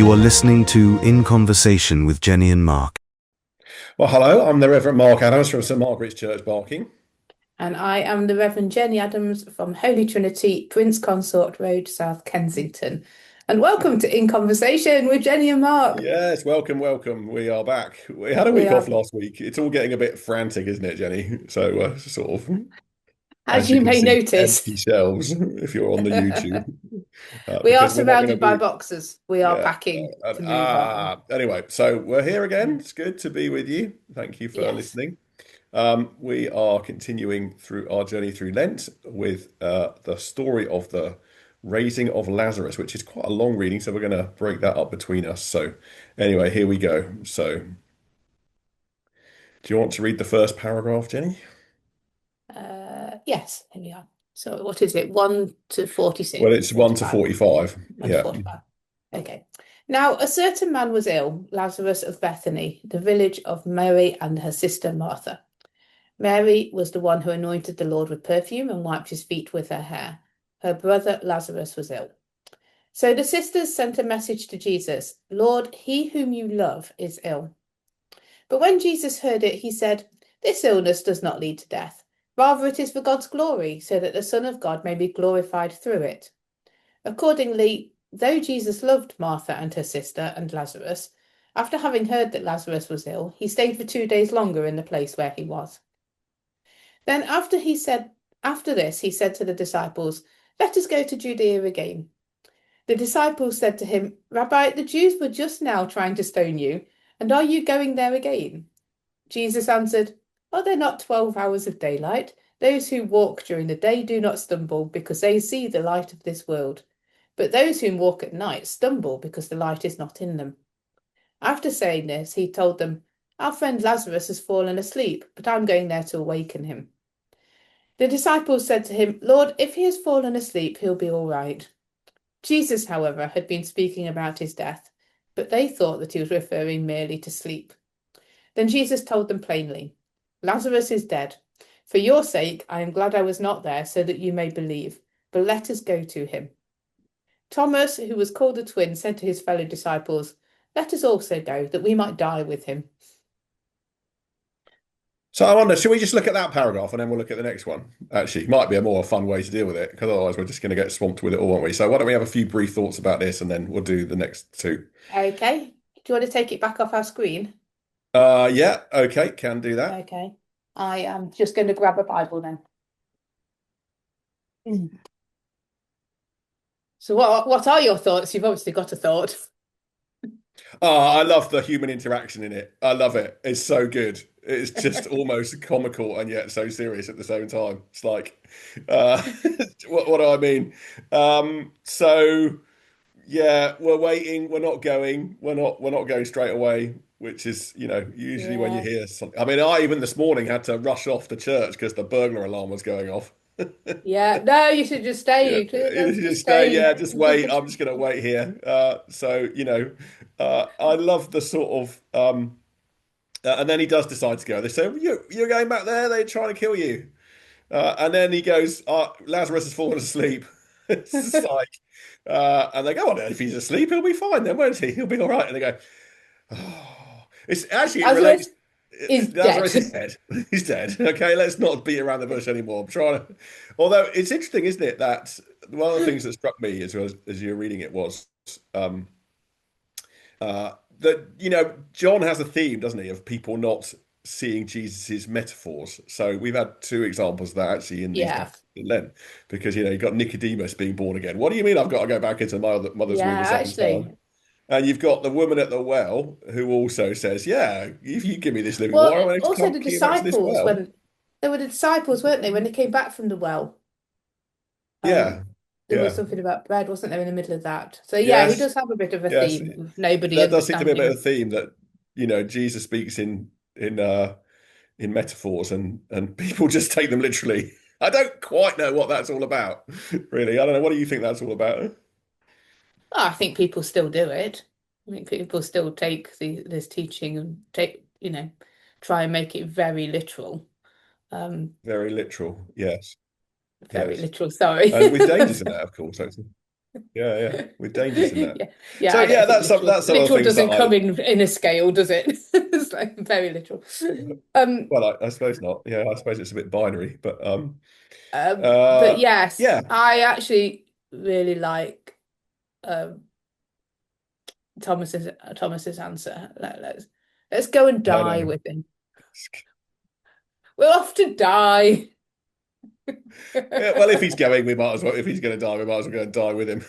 You are listening to In Conversation with Jennie and Mark. Well, hello, I'm the Reverend Mark Adams from St Margaret's Church, Barking. And I am the Reverend Jenny Adams from Holy Trinity, Prince Consort Road, South Kensington. And welcome to In Conversation with Jenny and Mark. Yes, welcome, welcome. We are back. We had a We week off are, last week. It's all getting a bit frantic, isn't it, Jenny? So, sort of, as as you you can may see, notice, empty shelves if you're on the YouTube, we are because we're not going to surrounded by be, boxes. We are yeah. packing to move on. Anyway, so we're here again. It's good to be with you. Thank you for Yes. listening. We are continuing through our journey through Lent with the story of the raising of Lazarus, which is quite a long reading, so we're going to break that up between us. So, anyway, here we go. So, do you want to read the first paragraph, Jenny? Yes, here we are. So what is it? 1 to 46, Well, it's 1 to 45, 45. 1 to Yeah. 45. Okay. Now, a certain man was ill, Lazarus of Bethany, the village of Mary and her sister Martha. Mary was the one who anointed the Lord with perfume and wiped his feet with her hair. Her brother Lazarus was ill. So the sisters sent a message to Jesus, Lord, he whom you love is ill. But when Jesus heard it, he said, This illness does not lead to death. Rather, it is for God's glory, so that the Son of God may be glorified through it. Accordingly, though Jesus loved Martha and her sister and Lazarus, after having heard that Lazarus was ill, he stayed for 2 days longer in the place where he was. Then after this, he said to the disciples, Let us go to Judea again. The disciples said to him, Rabbi, the Jews were just now trying to stone you, and are you going there again? Jesus answered, Are there not 12 hours of daylight? Those who walk during the day do not stumble, because they see the light of this world. But those who walk at night stumble, because the light is not in them. After saying this, he told them, Our friend Lazarus has fallen asleep, but I'm going there to awaken him. The disciples said to him, Lord, if he has fallen asleep, he'll be all right. Jesus, however, had been speaking about his death, but they thought that he was referring merely to sleep. Then Jesus told them plainly, Lazarus is dead. For your sake, I am glad I was not there, so that you may believe. But let us go to him. Thomas, who was called the twin, said to his fellow disciples, Let us also go, that we might die with him. So I wonder, should we just look at that paragraph and then we'll look at the next one? Actually, it might be a more fun way to deal with it, because otherwise we're just going to get swamped with it all, aren't we? So why don't we have a few brief thoughts about this and then we'll do the next two. Okay. Do you want to take it back off our screen? Yeah, okay, can do that. Okay. I am just going to grab a Bible then. So what are your thoughts? You've obviously got a thought. Oh, I love the human interaction in it. I love it. It's so good. It's just almost comical and yet so serious at the same time. It's like, uh, what do I mean? So yeah, we're waiting. We're not going. We're not going straight away. Which is, usually when you Yeah. hear something. I mean, I even this morning had to rush off to church because the burglar alarm was going off. Yeah. No, you should just stay. Yeah, You could you just just stay. stay. Yeah, just wait. I'm just gonna wait here. I love the sort of and then he does decide to go. They say, You're going back there. They're trying to kill you." And then he goes, Lazarus has fallen asleep. It's just like, and they go, "Oh, if he's asleep, he'll be fine then, won't he? He'll be all right." And they go, "Oh, it's actually it Lazarus relates." is Lazarus is dead. dead. He's dead. Okay, let's not beat around the bush anymore. I'm trying to. Although it's interesting, isn't it, that one of the things that struck me as you were reading it was um, that John has a theme, doesn't he, of people not seeing Jesus's metaphors. So we've had two examples of that actually in these Yeah. passages in Lent, because you've got Nicodemus being born again. What do you mean I've got to go back into my mother's womb a Yeah, second time? actually. And you've got the woman at the well who also says, "Yeah, if you give me this living Well, water, I'm going to also come the clear back to this disciples, well." when they were the disciples, weren't they? When they came back from the well, Yeah, um, there was yeah, something about bread, wasn't there, in the middle of that? So yeah, he yes, does have a bit of a yes. theme of nobody There does seem to be a bit of understanding. a theme that Jesus speaks in metaphors, and people just take them literally. I don't quite know what that's all about, really. I don't know. What do you think that's all about? Well, I think people still do it. I think people still take this teaching and try and make it very literal. Um, Very literal. Yes, very yes. literal, sorry. And with dangers in that, of course. Actually. Yeah. With dangers in that. Yeah, yeah. So I don't yeah, think that's some of the literal things that doesn't I. come in a scale, does it? It's like very literal. Um, Well, I suppose not. Yeah, I suppose it's a bit binary, but but yes, yeah, I actually really like um Thomas's answer. Let's go and I die know. with him. We'll off to die. Yeah, well, if he's going, we might as well. If he's going to die, we might as well go and die with him.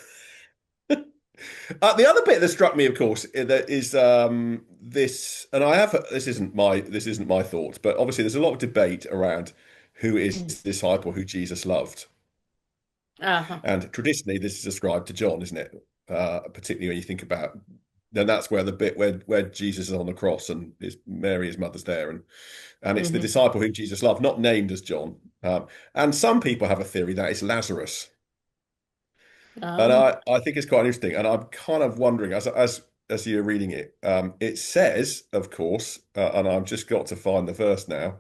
The other bit that struck me, of course, that is this, and I have this isn't my thoughts, but obviously there's a lot of debate around who is Mm. the disciple who Jesus loved, Uh-huh. and traditionally this is ascribed to John, isn't it? Particularly when you think about, then that's where the bit where Jesus is on the cross and Mary, his mother's there, and it's the Hmm. disciple who Jesus loved, not named as John. And some people have a theory that it's Lazarus. And Oh. I think it's quite interesting. And I'm kind of wondering, as you're reading it, it says, of course, and I've just got to find the verse now.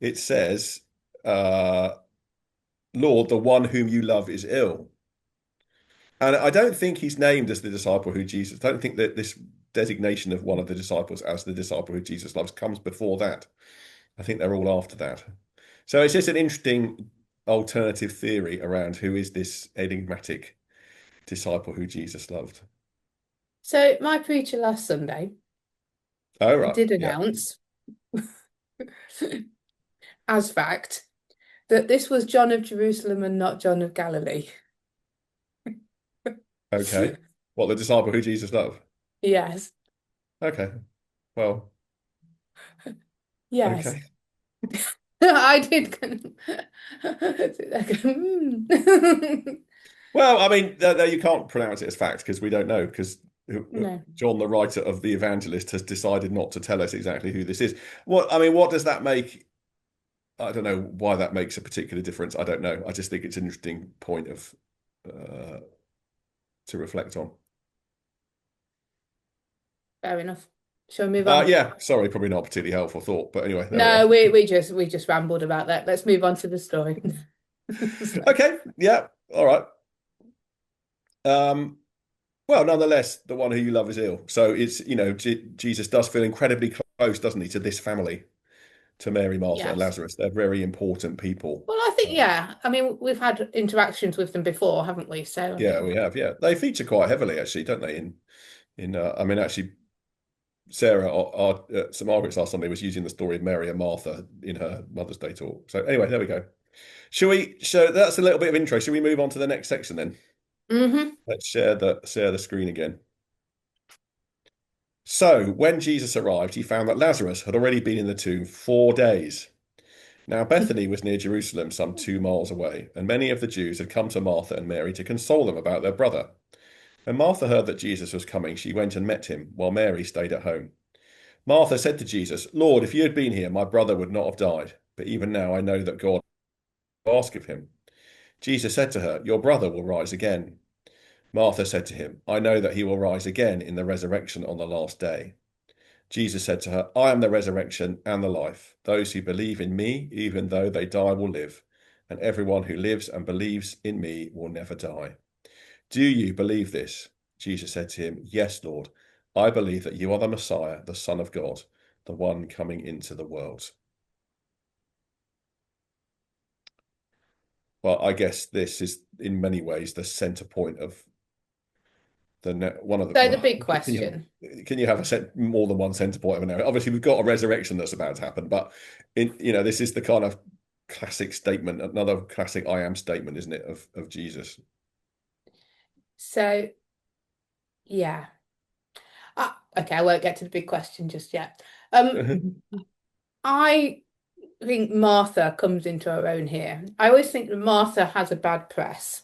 It says, uh, Lord, the one whom you love is ill. And I don't think he's named as the disciple who Jesus. I don't think that this designation of one of the disciples as the disciple who Jesus loves comes before that. I think they're all after that. So it's just an interesting alternative theory around who is this enigmatic disciple who Jesus loved. So my preacher last Sunday Oh, right. did Yeah. announce as fact that this was John of Jerusalem and not John of Galilee. Okay. What, the disciple who Jesus loved? Yes, Okay. Well, yes. okay. I did kind of, hmm. Well, I mean, you can't pronounce it as fact because we don't know because No. John, the writer of the evangelist, has decided not to tell us exactly who this is. What does that make? I don't know why that makes a particular difference. I don't know. I just think it's an interesting point of uh, to reflect on. Fair enough. Shall we move on? Yeah, sorry, probably not a particularly helpful thought, but anyway, there we are. No, we just rambled about that. Let's move on to the story. So, Okay, yeah, all right. Um, well, nonetheless, the one who you love is ill. So it's, Jesus does feel incredibly close, doesn't he, to this family, to Mary, Martha, and yes. Lazarus. They're very important people. Well, I think, Um, yeah. I mean, we've had interactions with them before, haven't we? So I yeah, think, we have. Yeah, they feature quite heavily, actually, don't they? I mean, actually, Sarah, St Margaret's last Sunday was using the story of Mary and Martha in her Mother's Day talk. So anyway, there we go. Shall we? So that's a little bit of intro. Shall we move on to the next section then? hmm. Let's share the screen again. So when Jesus arrived, he found that Lazarus had already been in the tomb 4 days. Now Bethany was near Jerusalem, some 2 miles away, and many of the Jews had come to Martha and Mary to console them about their brother. When Martha heard that Jesus was coming, she went and met him, while Mary stayed at home. Martha said to Jesus, Lord, if you had been here, my brother would not have died. But even now I know that God will ask of him. Jesus said to her, Your brother will rise again. Martha said to him, I know that he will rise again in the resurrection on the last day. Jesus said to her, I am the resurrection and the life. Those who believe in me, even though they die, will live, and everyone who lives and believes in me will never die. Do you believe this? Jesus said to him, Yes, Lord. I believe that you are the Messiah, the Son of God, the one coming into the world. Well, I guess this is in many ways the center point of one of the. So the Well, big question. can you have more than one center point of an area? Obviously, we've got a resurrection that's about to happen, but this is the kind of classic statement, another classic "I am" statement, isn't it, of Jesus? So yeah. Okay, I won't get to the big question just yet. I think Martha comes into her own here. I always think that Martha has a bad press.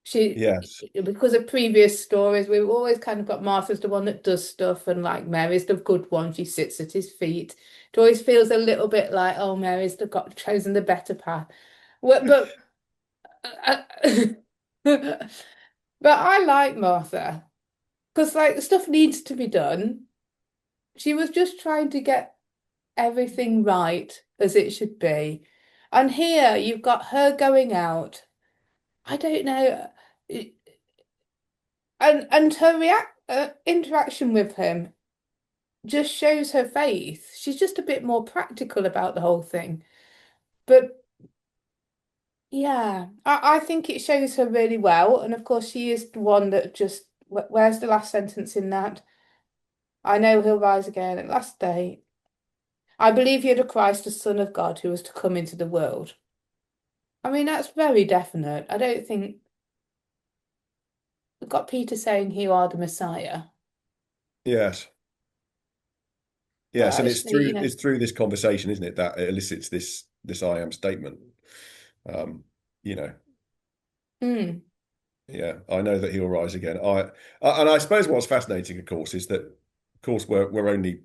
She, Yes. because of previous stories, we've always kind of got Martha's the one that does stuff, and like Mary's the good one. She sits at his feet. It always feels a little bit like, oh, got chosen the better path. But uh, but I like Martha because like stuff needs to be done. She was just trying to get everything right as it should be. And here you've got her going out. I don't know. And her interaction with him just shows her faith. She's just a bit more practical about the whole thing. But yeah, I think it shows her really well. And of course, she is the one that just, where's the last sentence in that? I know he'll rise again at last day. I believe you're the Christ, the Son of God, who was to come into the world. I mean, that's very definite. I don't think we've got Peter saying you are the Messiah. Yes. But Yes, and actually, you know, it's through this conversation, isn't it, that it elicits this I am statement. Um, you know, mm, yeah, I know that he'll rise again. And I suppose what's fascinating, of course, is that, of course, we're only,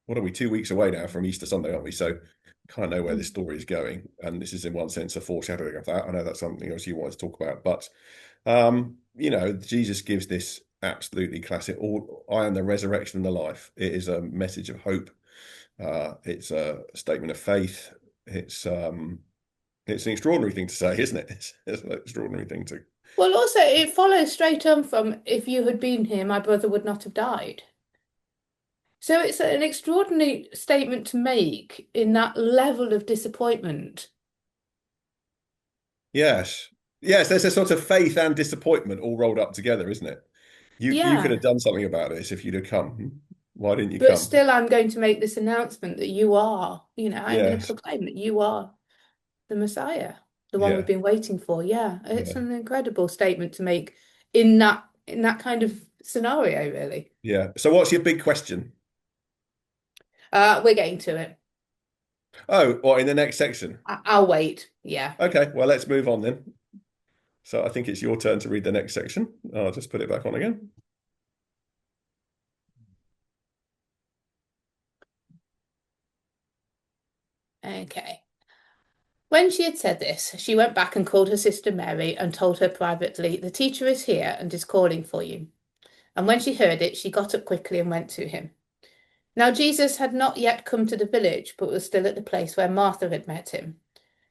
what are we, 2 weeks away now from Easter Sunday, aren't we? So kind of know where this mm. story is going, and this is in one sense a foreshadowing of that. I know that's something else you wanted to talk about, but Jesus gives this absolutely classic. All I am the resurrection and the life. It is a message of hope. It's a statement of faith. It's an extraordinary thing to say, isn't it? It's an extraordinary thing to. Well, also, it follows straight on from if you had been here, my brother would not have died. So it's an extraordinary statement to make in that level of disappointment. Yes, yes. There's a sort of faith and disappointment all rolled up together, isn't it? You could have Yeah, done something about this if you'd have come. Why didn't you but come? still, I'm going to make this announcement that you are, I'm going to Yes. proclaim that you are the Messiah, the one we've Yeah. been waiting for. Yeah, it's Yeah. an incredible statement to make in that kind of scenario, really. Yeah. So what's your big question? We're getting to it. Oh, or in the next section. I'll wait. Yeah. Okay, well, let's move on then. So I think it's your turn to read the next section. I'll just put it back on again. Okay. When she had said this, she went back and called her sister Mary and told her privately, "The teacher is here and is calling for you." And when she heard it, she got up quickly and went to him. Now Jesus had not yet come to the village, but was still at the place where Martha had met him.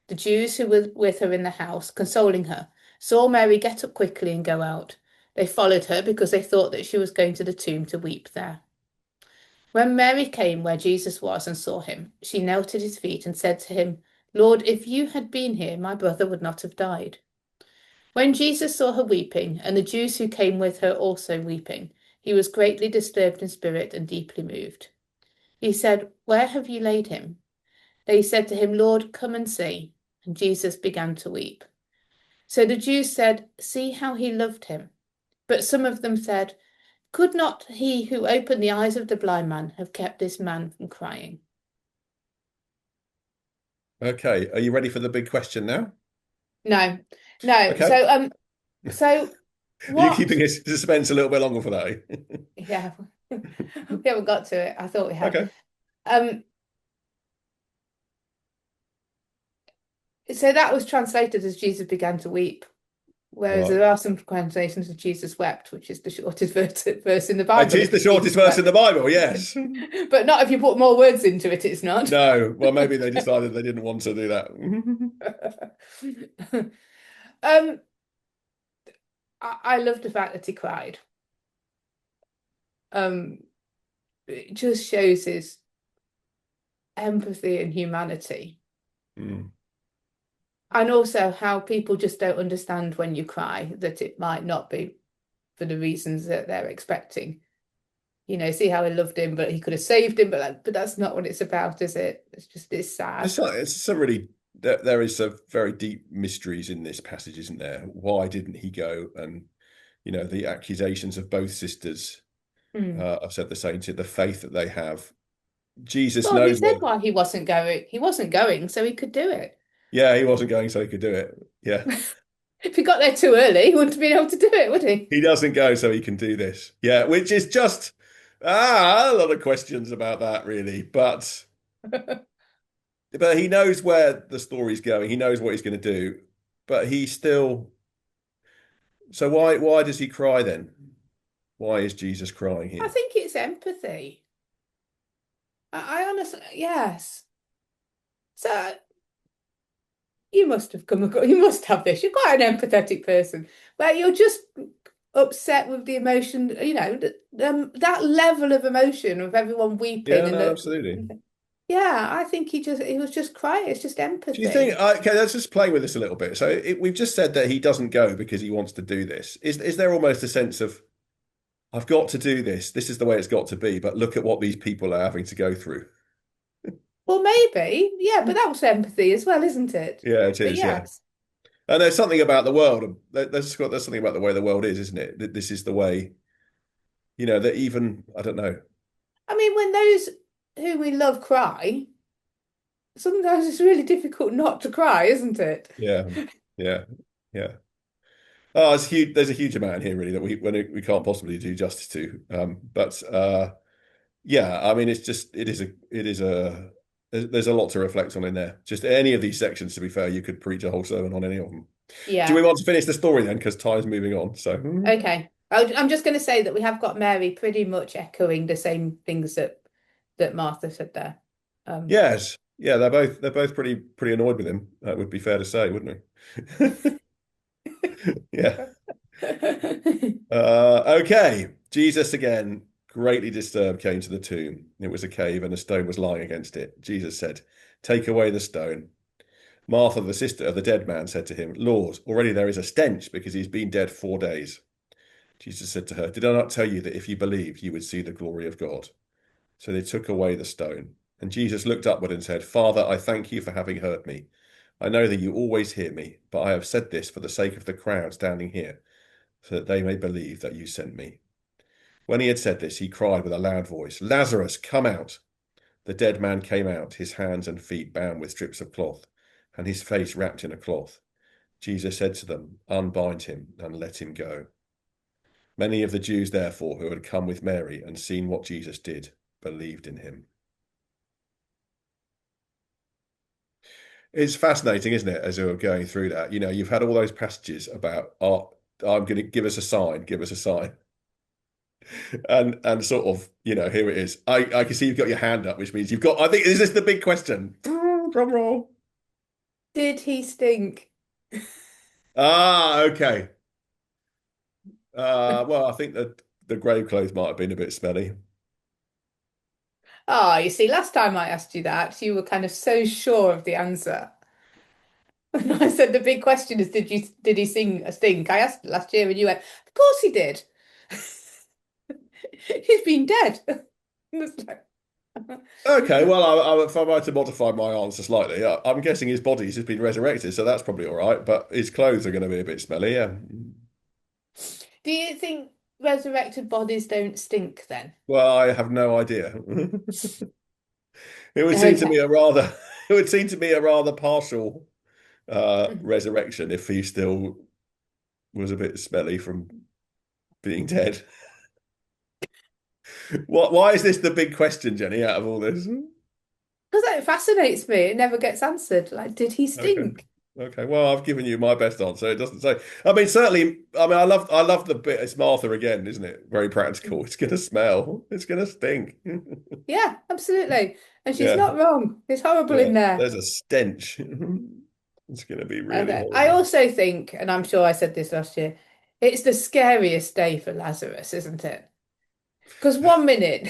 The Jews who were with her in the house, consoling her, saw Mary get up quickly and go out. They followed her because they thought that she was going to the tomb to weep there. When Mary came where Jesus was and saw him, she knelt at his feet and said to him, "Lord, if you had been here, my brother would not have died." When Jesus saw her weeping, and the Jews who came with her also weeping, he was greatly disturbed in spirit and deeply moved. He said, "Where have you laid him?" They said to him, "Lord, come and see." And Jesus began to weep. So the Jews said, "See how he loved him." But some of them said, "Could not he who opened the eyes of the blind man have kept this man from crying?" Okay, are you ready for the big question now? No, no. Okay. So Are you what? keeping his suspense a little bit longer for that? Yeah, we haven't got to it. I thought we had. Okay. Um, so that was translated as Jesus began to weep, whereas Right. there are some translations of Jesus wept, which is the shortest verse in the It Bible. is If the it's shortest Jesus verse in wept, the Bible, yes. but not if you put more words into it. It's not. No, well, maybe they decided they didn't want to do that. um, I love the fact that he cried. It just shows his empathy and humanity. Mm. And also how people just don't understand when you cry, that it might not be for the reasons that they're expecting. See how he loved him, but he could have saved him, but that's not what it's about, is it? It's sad. It's some really there is some very deep mysteries in this passage, isn't there? Why didn't he go? And the accusations of both sisters Mm. have said the same to the faith that they have. Jesus Well, he knows said what. why he wasn't going. He wasn't going, so he could do it. Yeah, he wasn't going, so he could do it. Yeah, If he got there too early, he wouldn't have been able to do it, would he? he doesn't go, so he can do this. Yeah, which is just a lot of questions about that, really. But he knows where the story's going. He knows what he's going to do. But he still. So why does he cry then? Why is Jesus crying I here? think it's empathy. I honestly, yes. So you must have come across, you must have this. You're quite an empathetic person, where you're just upset with the emotion, that level of emotion of everyone weeping Yeah, and no, absolutely. yeah, I think he was just crying. It's just Do you think, empathy. okay, let's just play with this a little bit. So we've just said that he doesn't go because he wants to do this. Is there almost a sense of, I've got to do this. This is the way it's got to be, but look at what these people are having to go through. Well, maybe, yeah, but that was empathy as well, isn't it? Yeah, it But is. Yeah. yes. And there's something about the world. There's something about the way the world is, isn't it? That this is the way, that even, I don't know. I mean, when those who we love cry, sometimes it's really difficult not to cry, isn't it? Yeah. Yeah. Yeah. Oh, it's huge. There's a huge amount here, really, that we can't possibly do justice to. But yeah, I mean, there's a lot to reflect on in there. Just any of these sections, to be fair, you could preach a whole sermon on any of them. Do we Yeah. want to finish the story then? Because time's moving on. So Okay. I'm just going to say that we have got Mary pretty much echoing the same things that Martha said there. yes, yeah, they're both pretty annoyed with him. That would be fair to say, wouldn't it? Yeah. Okay. Jesus again, greatly disturbed, came to the tomb. It was a cave, and a stone was lying against it. Jesus said, "Take away the stone." Martha, the sister of the dead man, said to him, "Lord, already there is a stench because he's been dead 4 days." Jesus said to her, "Did I not tell you that if you believed, you would see the glory of God?" So they took away the stone. And Jesus looked upward and said, "Father, I thank you for having heard me. I know that you always hear me, but I have said this for the sake of the crowd standing here, so that they may believe that you sent me." When he had said this, he cried with a loud voice, "Lazarus, come out." The dead man came out, his hands and feet bound with strips of cloth, and his face wrapped in a cloth. Jesus said to them, "Unbind him and let him go." Many of the Jews, therefore, who had come with Mary and seen what Jesus did, believed in him. It's fascinating, isn't it, as we were going through that? You've had all those passages about, oh, I'm going to give us a sign, give us a sign. And sort of, here it is. I can see you've got your hand up, which means you've got, I think, is this the big question? Drum roll. Did he stink? Ah, okay. Well, I think that the grave clothes might have been a bit smelly. Oh, you see, last time I asked you that, you were kind of so sure of the answer. And I said the big question is, did he sing a stink? I asked last year and you went, of course he did. He's been dead. It's like, Okay, well, if I were to modify my answer slightly, I'm guessing his body's just been resurrected, so that's probably all right. But his clothes are going to be a bit smelly, yeah. do you think resurrected bodies don't stink then? Well, I have no idea. It would seem to me Okay. a rather, it would seem to me a rather partial resurrection if he still was a bit smelly from being dead. Why is this the big question, Jenny, out of all this? Because it fascinates me. It never gets answered. Like, did he Okay. stink? Okay. Well, I've given you my best answer. It doesn't say. I mean, certainly. I mean, I love the bit. It's Martha again, isn't it? Very practical. It's gonna smell. It's gonna stink. Yeah, absolutely. And she's Yeah. not wrong. It's horrible Yeah. in there. There's a stench. It's gonna be And really I horrible. also think, and I'm sure I said this last year, it's the scariest day for Lazarus, isn't it? Because one minute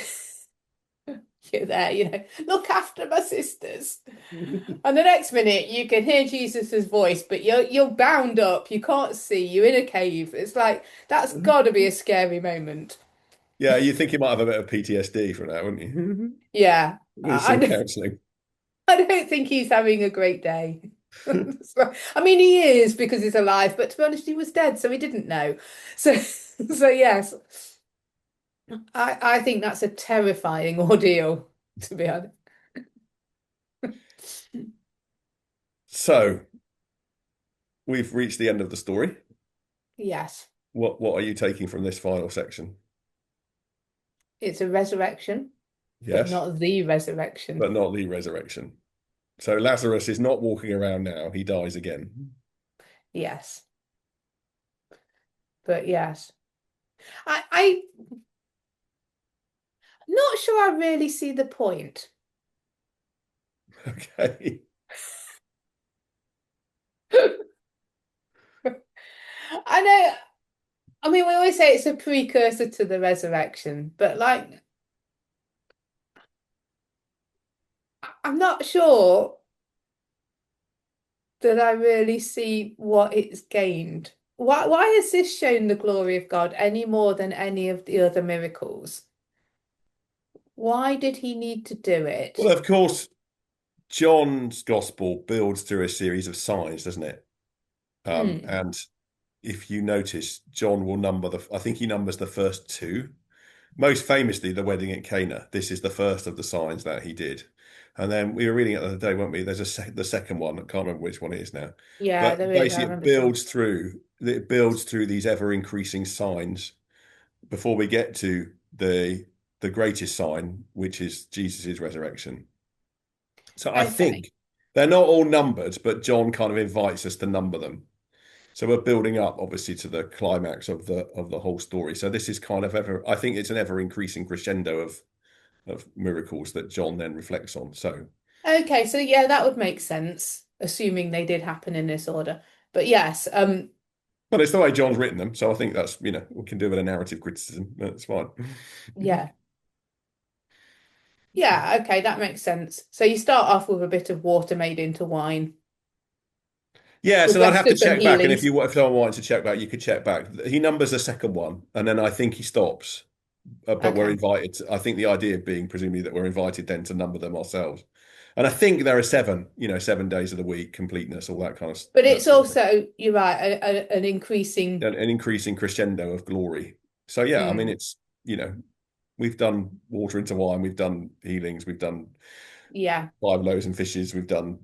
you're there, look after my sisters. And the next minute you can hear Jesus's voice, but you're bound up, you can't see, you're in a cave. It's like that's gotta be a scary moment. Yeah, you think you might have a bit of PTSD from that, wouldn't you? Yeah. Need I, some I counselling. I don't think he's having a great day. I mean, he is because he's alive, but to be honest, he was dead, so he didn't know. So, so yes, I think that's a terrifying ordeal, to be honest. So we've reached the end of the story. Yes, What are you taking from this final section? it's a resurrection, but Yes, not the resurrection. but not the resurrection. So Lazarus is not walking around now. He dies again. Yes, but yes, I'm not sure I really see the point. Okay. I know. I mean, we always say it's a precursor to the resurrection, but like, I'm not sure that I really see what it's gained. Why has this shown the glory of God any more than any of the other miracles? Why did he need to do it? Well, of course, John's gospel builds through a series of signs, doesn't it? And if you notice, John will I think he numbers the first two. Most famously, the wedding at Cana. This is the first of the signs that he did. And then we were reading it the other day, weren't we? There's the second one. I can't remember which one it is now. Yeah, But there is. I basically, remember it builds through these ever increasing signs before we get to the greatest sign, which is Jesus's resurrection. So I Okay. think they're not all numbered, but John kind of invites us to number them. So we're building up, obviously, to the climax of the whole story. So this is kind of I think it's an ever increasing crescendo of miracles that John then reflects on. So Okay, so yeah, that would make sense, assuming they did happen in this order. But yes, but it's the way John's written them. So I think that's, we can do with a narrative criticism. That's fine. yeah. Yeah, okay, that makes sense. So you start off with a bit of water made into wine. Yeah, The so I'd rest have to of them check back. And if healings. someone wanted to check back, you could check back. He numbers the second one, and then I think he stops. But we're Okay. invited. I think the idea being presumably that we're invited then to number them ourselves. And I think there are 7, 7 days of the week, completeness, all that kind of But that it's sort of thing. also, you're right, an increasing. An increasing crescendo of glory. So yeah, I mean, it's, we've done water into wine, we've done healings, we've done Yeah, 5 loaves and fishes, we've done,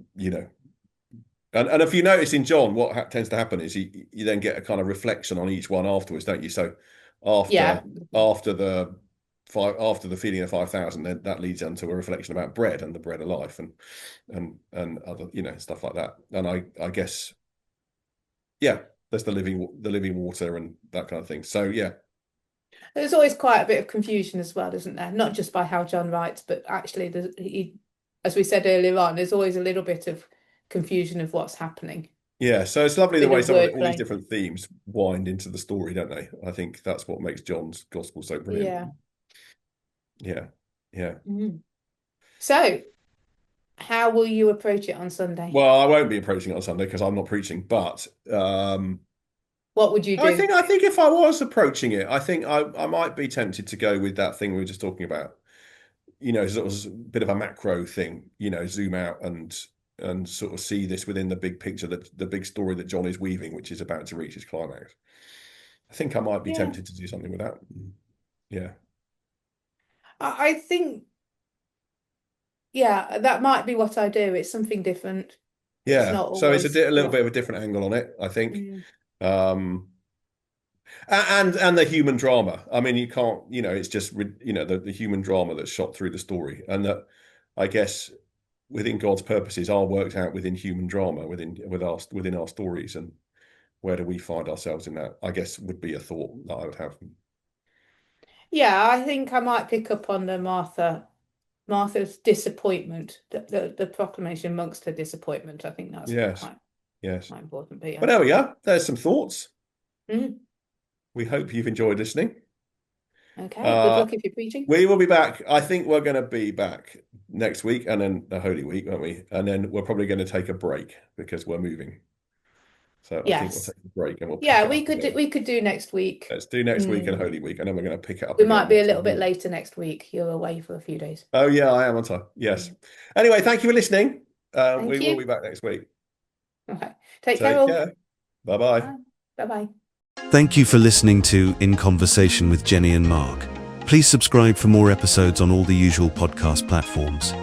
and if you notice in John, what tends to happen is you then get a kind of reflection on each one afterwards, don't you? So yeah, after the feeding of 5,000, then that leads into a reflection about bread and the bread of life and other stuff like that. And I guess there's the living water and that kind of thing. So yeah. There's always quite a bit of confusion as well, isn't there? Not just by how John writes, but actually, as we said earlier on, there's always a little bit of confusion of what's happening. Yeah, so it's lovely the Bit way of all these wordplay. different themes wind into the story, don't they? I think that's what makes John's gospel so brilliant. Yeah. Yeah. So, how will you approach it on Sunday? Well, I won't be approaching it on Sunday because I'm not preaching, but What would you do? I think if I was approaching it, I think I might be tempted to go with that thing we were just talking about. Sort of a bit of a macro thing, zoom out and sort of see this within the big picture, the big story that John is weaving, which is about to reach its climax. I think I might be tempted to do something with that. Yeah. I think, that might be what I do. It's something different. Yeah. It's not So it's always a little bit of a different angle on it, I think. And the human drama. I mean, you can't, it's just, the human drama that's shot through the story, and that I guess within God's purposes are worked out within human drama, within our stories, and where do we find ourselves in that? I guess would be a thought that I would have. Yeah, I think I might pick up on the Martha's disappointment, the proclamation amongst her disappointment. I think that's quite important. But there we are. There's some thoughts. Mm. We hope you've enjoyed listening. Okay, good luck if you're preaching. We will be back. I think we're going to be back next week, and then the Holy Week, won't we? And then we're probably going to take a break because we're moving. So I think we'll take a break and we'll pick it up again. We could do next week. Let's do next week and Holy Week, and then we're going to pick it up We again might be a little bit later next week. You're away for a few days. Oh yeah, I am on time. Yes. Anyway, thank you for listening. We you. will be back next week. Okay. Take care all. Bye-bye. Bye-bye. Thank you for listening to In Conversation with Jennie and Mark. Please subscribe for more episodes on all the usual podcast platforms.